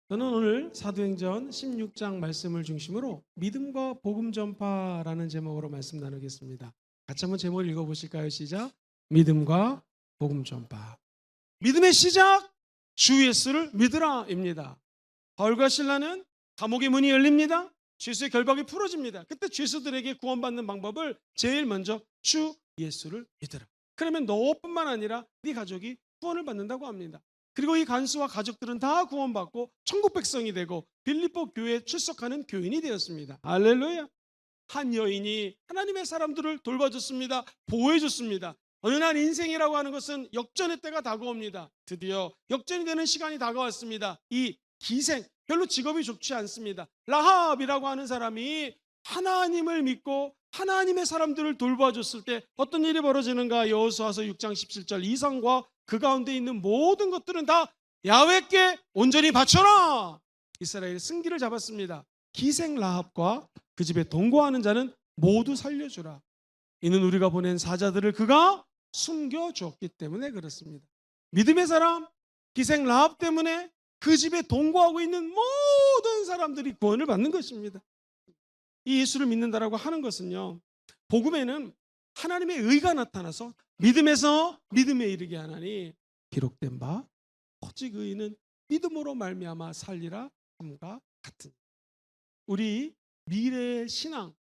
저는 오늘 사도행전 16장 말씀을 중심으로 믿음과 복음 전파라는 제목으로 말씀 나누겠습니다. 같이 한번 제목을 읽어보실까요? 시작. 믿음과 복음 전파. 믿음의 시작, 주 예수를 믿으라입니다. 바울과 실라는 감옥의 문이 열립니다. 죄수의 결박이 풀어집니다. 그때 죄수들에게 구원받는 방법을 제일 먼저 주 예수를 믿으라. 그러면 너뿐만 아니라 네 가족이 구원을 받는다고 합니다. 그리고 이 간수와 가족들은 다 구원받고 천국 백성이 되고 빌립보 교회에 출석하는 교인이 되었습니다. 할렐루야. 한 여인이 하나님의 사람들을 돌봐줬습니다. 보호해줬습니다. 어느 날 인생이라고 하는 것은 역전의 때가 다가옵니다. 드디어 역전이 되는 시간이 다가왔습니다. 이 기생, 별로 직업이 좋지 않습니다. 라합이라고 하는 사람이 하나님을 믿고 하나님의 사람들을 돌봐줬을 때 어떤 일이 벌어지는가? 여호수아서 6장 17절 이상과 그 가운데 있는 모든 것들은 다 야훼께 온전히 바쳐라. 이스라엘 승기를 잡았습니다. 기생 라합과 그 집에 동거하는 자는 모두 살려주라. 이는 우리가 보낸 사자들을 그가 숨겨주었기 때문에 그렇습니다. 믿음의 사람 기생 라합 때문에 그 집에 동거하고 있는 모든 사람들이 구원을 받는 것입니다. 이 예수를 믿는다라고 하는 것은요, 복음에는 하나님의 의가 나타나서 믿음에서 믿음에 이르게 하나니 기록된 바 오직 의인은 믿음으로 말미암아 살리라 함과 같은. 우리 미래의 신앙,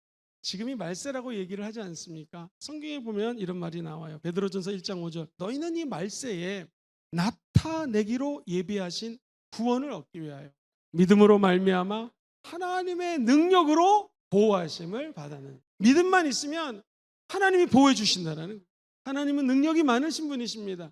지금이 말세라고 얘기를 하지 않습니까? 성경에 보면 이런 말이 나와요. 베드로전서 1장 5절 너희는 이 말세에 나타내기로 예비하신 구원을 얻기 위하여 믿음으로 말미암아 하나님의 능력으로 보호하심을 받아는. 믿음만 있으면 하나님이 보호해 주신다는 거예요. 하나님은 능력이 많으신 분이십니다.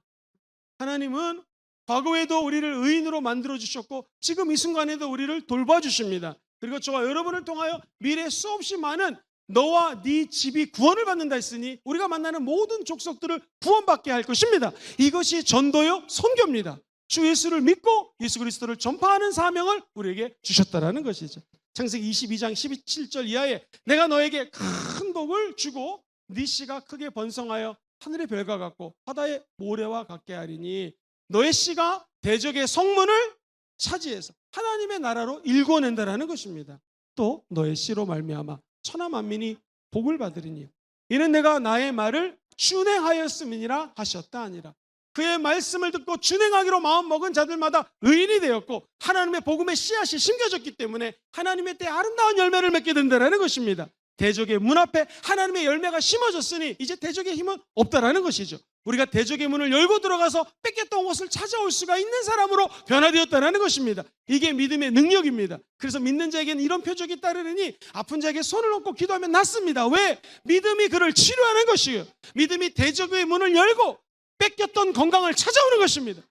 하나님은 과거에도 우리를 의인으로 만들어 주셨고 지금 이 순간에도 우리를 돌봐주십니다. 그리고 저와 여러분을 통하여 미래에 수없이 많은 너와 네 집이 구원을 받는다 했으니 우리가 만나는 모든 족속들을 구원받게 할 것입니다. 이것이 전도요 선교입니다. 주 예수를 믿고 예수 그리스도를 전파하는 사명을 우리에게 주셨다라는 것이죠. 창세기 22장 17절 이하에 내가 너에게 큰 복을 주고 네 씨가 크게 번성하여 하늘의 별과 같고 바다의 모래와 같게 하리니 너의 씨가 대적의 성문을 차지해서 하나님의 나라로 일궈낸다라는 것입니다. 또 너의 씨로 말미암아 천하 만민이 복을 받으리니 이는 내가 나의 말을 준행하였음이니라 하셨다 아니라. 그의 말씀을 듣고 준행하기로 마음먹은 자들마다 의인이 되었고 하나님의 복음의 씨앗이 심겨졌기 때문에 하나님의 때 아름다운 열매를 맺게 된다는 것입니다. 대적의 문 앞에 하나님의 열매가 심어졌으니 이제 대적의 힘은 없다라는 것이죠. 우리가 대적의 문을 열고 들어가서 뺏겼던 것을 찾아올 수가 있는 사람으로 변화되었다는 것입니다. 이게 믿음의 능력입니다. 그래서 믿는 자에게는 이런 표적이 따르느니 아픈 자에게 손을 얹고 기도하면 낫습니다. 왜? 믿음이 그를 치료하는 것이에요. 믿음이 대적의 문을 열고 뺏겼던 건강을 찾아오는 것입니다.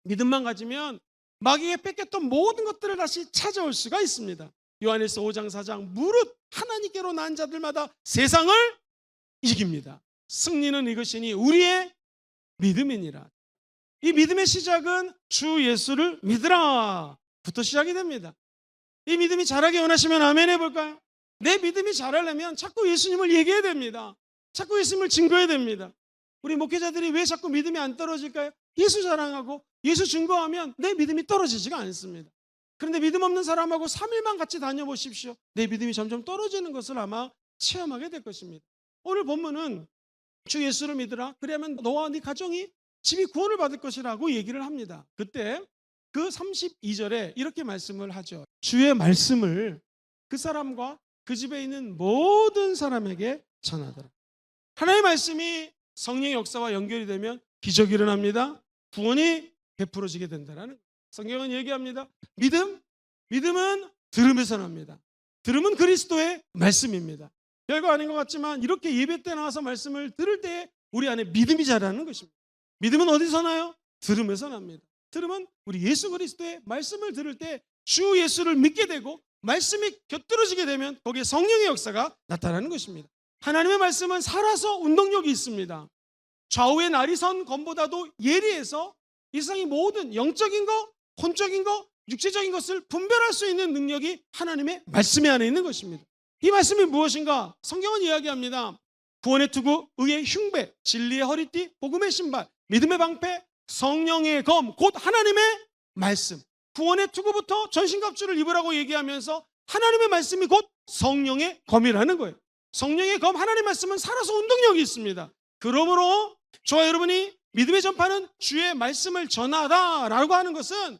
믿음만 가지면 마귀에 뺏겼던 모든 것들을 다시 찾아올 수가 있습니다. 요한일서 5장 4장 무릇 하나님께로 난 자들마다 세상을 이깁니다. 승리는 이것이니 우리의 믿음이니라. 이 믿음의 시작은 주 예수를 믿으라 부터 시작이 됩니다. 이 믿음이 자라기 원하시면 아멘 해볼까요? 내 믿음이 자라려면 자꾸 예수님을 얘기해야 됩니다. 자꾸 예수님을 증거해야 됩니다. 우리 목회자들이 왜 자꾸 믿음이 안 떨어질까요? 예수 자랑하고 예수 증거하면 내 믿음이 떨어지지가 않습니다. 그런데 믿음 없는 사람하고 3일만 같이 다녀보십시오. 내 믿음이 점점 떨어지는 것을 아마 체험하게 될 것입니다. 오늘 본문은 주 예수를 믿으라. 그러면 너와 네 가정이 집이 구원을 받을 것이라고 얘기를 합니다. 그때 그 32절에 이렇게 말씀을 하죠. 주의 말씀을 그 사람과 그 집에 있는 모든 사람에게 전하더라. 하나님의 말씀이 성령의 역사와 연결이 되면 기적이 일어납니다. 구원이 베풀어지게 된다는 거예요. 성경은 얘기합니다. 믿음은 들음에서 납니다. 들음은 그리스도의 말씀입니다. 별거 아닌 것 같지만 이렇게 예배 때 나와서 말씀을 들을 때 우리 안에 믿음이 자라는 것입니다. 믿음은 어디서 나요? 들음에서 납니다. 들음은 우리 예수 그리스도의 말씀을 들을 때 주 예수를 믿게 되고 말씀이 곁들어지게 되면 거기에 성령의 역사가 나타나는 것입니다. 하나님의 말씀은 살아서 운동력이 있습니다. 좌우의 날이 선 검보다도 예리해서 이 세상의 모든 영적인 거, 혼적인 거, 육체적인 것을 분별할 수 있는 능력이 하나님의 말씀에 안에 있는 것입니다. 이 말씀이 무엇인가? 성경은 이야기합니다. 구원의 투구, 의의 흉배, 진리의 허리띠, 복음의 신발, 믿음의 방패, 성령의 검, 곧 하나님의 말씀. 구원의 투구부터 전신갑주를 입으라고 얘기하면서 하나님의 말씀이 곧 성령의 검이라는 거예요. 성령의 검, 하나님의 말씀은 살아서 운동력이 있습니다. 그러므로 저와 여러분이 믿음의 전파는 주의 말씀을 전하다라고 하는 것은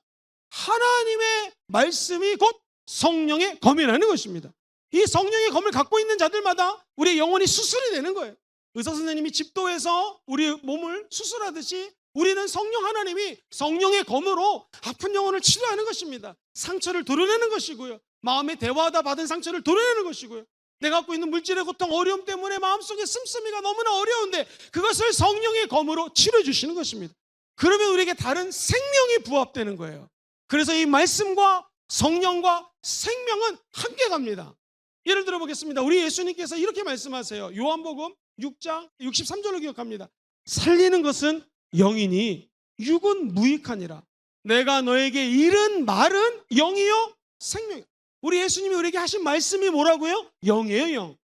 하나님의 말씀이 곧 성령의 검이라는 것입니다. 이 성령의 검을 갖고 있는 자들마다 우리의 영혼이 수술이 되는 거예요. 의사 선생님이 집도해서 우리 몸을 수술하듯이 우리는 성령 하나님이 성령의 검으로 아픈 영혼을 치료하는 것입니다. 상처를 도려내는 것이고요. 마음에 대화하다 받은 상처를 도려내는 것이고요. 내가 갖고 있는 물질의 고통, 어려움 때문에 마음속에 씀씀이가 너무나 어려운데 그것을 성령의 검으로 치료해 주시는 것입니다. 그러면 우리에게 다른 생명이 부합되는 거예요. 그래서 이 말씀과 성령과 생명은 함께 갑니다. 예를 들어 보겠습니다. 우리 예수님께서 이렇게 말씀하세요. 요한복음 6장 63절로 기억합니다. 살리는 것은 영이니 육은 무익하니라. 내가 너에게 이른 말은 영이요 생명이요. 우리 예수님이 우리에게 하신 말씀이 뭐라고요? 영이에요. 영.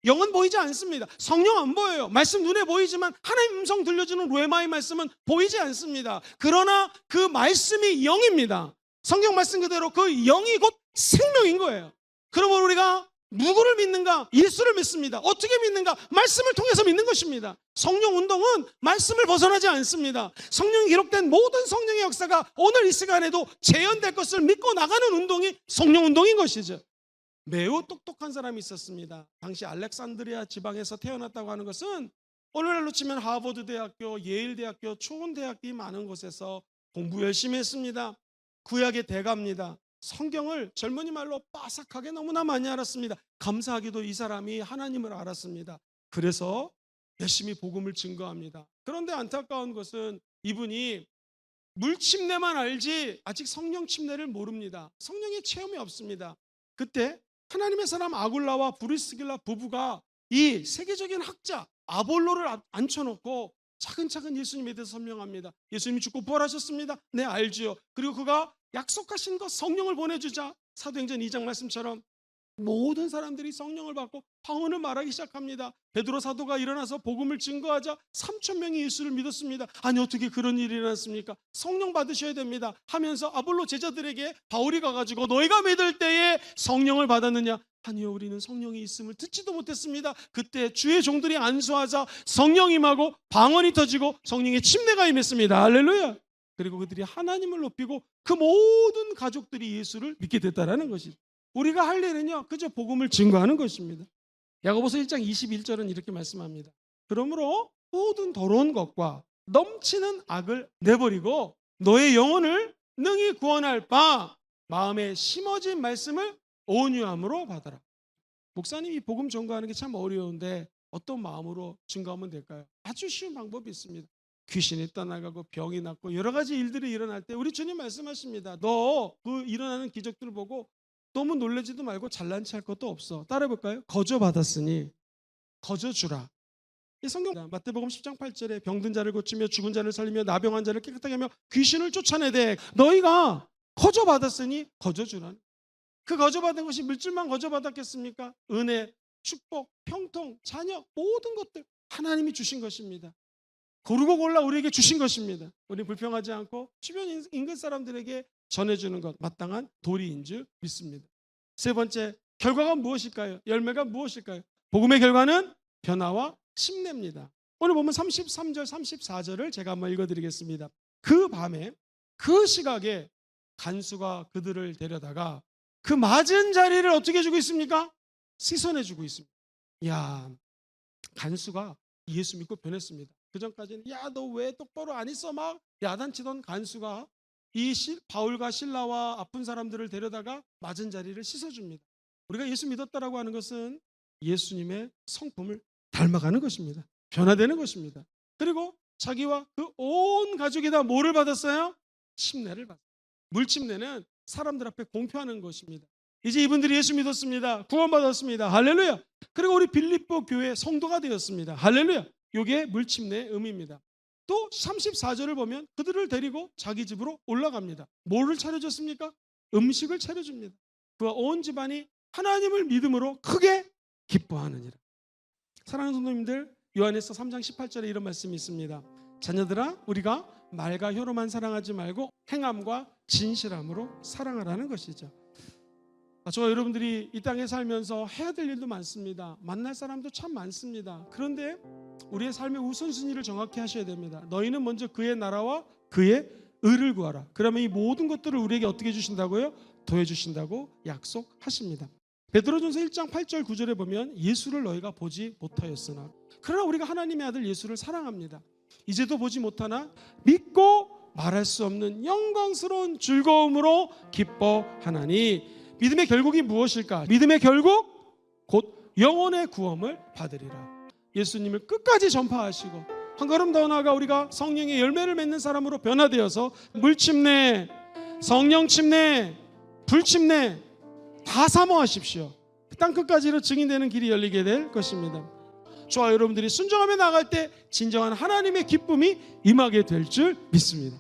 영은 보이지 않습니다. 성령 안 보여요. 말씀 눈에 보이지만 하나님 음성 들려주는 르헤마의 말씀은 보이지 않습니다. 그러나 그 말씀이 영입니다. 성경 말씀 그대로 그 영이 곧 생명인 거예요. 그러면 우리가 누구를 믿는가? 예수를 믿습니다. 어떻게 믿는가? 말씀을 통해서 믿는 것입니다. 성령 운동은 말씀을 벗어나지 않습니다. 성령이 기록된 모든 성령의 역사가 오늘 이 시간에도 재현될 것을 믿고 나가는 운동이 성령 운동인 것이죠. 매우 똑똑한 사람이 있었습니다. 당시 알렉산드리아 지방에서 태어났다고 하는 것은 오늘날로 치면 하버드 대학교, 예일 대학교, 좋은 대학이 많은 곳에서 공부 열심히 했습니다. 구약의 대가입니다. 성경을 젊은이 말로 빠삭하게 너무나 많이 알았습니다. 감사하게도 이 사람이 하나님을 알았습니다. 그래서 열심히 복음을 증거합니다. 그런데 안타까운 것은 이분이 물침례만 알지 아직 성령 침례를 모릅니다. 성령의 체험이 없습니다. 그때 하나님의 사람 아굴라와 브리스길라 부부가 이 세계적인 학자 아볼로를 앉혀놓고 차근차근 예수님에 대해서 설명합니다. 예수님이 죽고 부활하셨습니다. 네, 알지요. 그리고 그가 약속하신 것 성령을 보내주자 사도행전 2장 말씀처럼 모든 사람들이 성령을 받고 방언을 말하기 시작합니다. 베드로 사도가 일어나서 복음을 증거하자 3,000명이 예수를 믿었습니다. 아니 어떻게 그런 일이 일어났습니까? 성령 받으셔야 됩니다 하면서 아볼로 제자들에게 바울이 가가지고 너희가 믿을 때에 성령을 받았느냐? 아니요, 우리는 성령이 있음을 듣지도 못했습니다. 그때 주의 종들이 안수하자 성령 임하고 방언이 터지고 성령의 침례가 임했습니다. 할렐루야. 그리고 그들이 하나님을 높이고 그 모든 가족들이 예수를 믿게 됐다라는 것이죠. 우리가 할 일은요 그저 복음을 증거하는 것입니다. 야고보서 1장 21절은 이렇게 말씀합니다. 그러므로 모든 더러운 것과 넘치는 악을 내버리고 너의 영혼을 능히 구원할 바 마음에 심어진 말씀을 온유함으로 받아라. 목사님이 복음 증거하는 게 참 어려운데 어떤 마음으로 증거하면 될까요? 아주 쉬운 방법이 있습니다. 귀신이 떠나가고 병이 낫고 여러 가지 일들이 일어날 때 우리 주님 말씀하십니다. 너 그 일어나는 기적들을 보고 너무 놀라지도 말고 잘난 체할 것도 없어. 따라해볼까요? 거저 받았으니 거저 주라. 이 성경 마태복음 10장 8절에 병든 자를 고치며 죽은 자를 살리며 나병한 자를 깨끗하게 하며 귀신을 쫓아내되 너희가 거저 받았으니 거저 주라. 그 거저 받은 것이 물질만 거저 받았겠습니까? 은혜, 축복, 평통, 자녀 모든 것들 하나님이 주신 것입니다. 고르고 골라 우리에게 주신 것입니다. 우리 불평하지 않고 주변 인근 사람들에게 전해주는 것 마땅한 도리인 줄 믿습니다. 세 번째, 결과가 무엇일까요? 열매가 무엇일까요? 복음의 결과는 변화와 침례입니다. 오늘 보면 33절 34절을 제가 한번 읽어드리겠습니다. 그 밤에 그 시각에 간수가 그들을 데려다가 그 맞은 자리를 어떻게 해주고 있습니까? 씻어내주고 있습니다. 야, 간수가 예수 믿고 변했습니다. 그 전까지는 야, 너 왜 똑바로 안 있어? 막 야단치던 간수가 이 바울과 실라와 아픈 사람들을 데려다가 맞은 자리를 씻어줍니다. 우리가 예수 믿었다라고 하는 것은 예수님의 성품을 닮아가는 것입니다. 변화되는 것입니다. 그리고 자기와 그 온 가족이 다 뭐를 받았어요? 침례를 받았어요. 물침례는 사람들 앞에 공표하는 것입니다. 이제 이분들이 예수 믿었습니다. 구원받았습니다. 할렐루야. 그리고 우리 빌립보 교회 성도가 되었습니다. 할렐루야. 이게 물침례의 의미입니다. 또 34절을 보면 그들을 데리고 자기 집으로 올라갑니다. 뭐를 차려줬습니까? 음식을 차려줍니다. 그와 온 집안이 하나님을 믿음으로 크게 기뻐하느니라. 사랑하는 성도님들, 요한에서 3장 18절에 이런 말씀이 있습니다. 자녀들아, 우리가 말과 혀로만 사랑하지 말고 행함과 진실함으로 사랑하라는 것이죠. 저와 여러분들이 이 땅에 살면서 해야 될 일도 많습니다. 만날 사람도 참 많습니다. 그런데 우리의 삶의 우선순위를 정확히 하셔야 됩니다. 너희는 먼저 그의 나라와 그의 의를 구하라. 그러면 이 모든 것들을 우리에게 어떻게 해주신다고요? 더해주신다고 약속하십니다. 베드로전서 1장 8절 9절에 보면 예수를 너희가 보지 못하였으나 그러나 우리가 하나님의 아들 예수를 사랑합니다. 이제도 보지 못하나 믿고 말할 수 없는 영광스러운 즐거움으로 기뻐하나니. 믿음의 결국이 무엇일까? 믿음의 결국 곧 영혼의 구원을 받으리라. 예수님을 끝까지 전파하시고 한 걸음 더 나아가 우리가 성령의 열매를 맺는 사람으로 변화되어서 물침례, 성령 침례, 불침례 다 사모하십시오. 땅 끝까지로 증인되는 길이 열리게 될 것입니다. 저와 여러분들이 순종하며 나갈 때 진정한 하나님의 기쁨이 임하게 될 줄 믿습니다.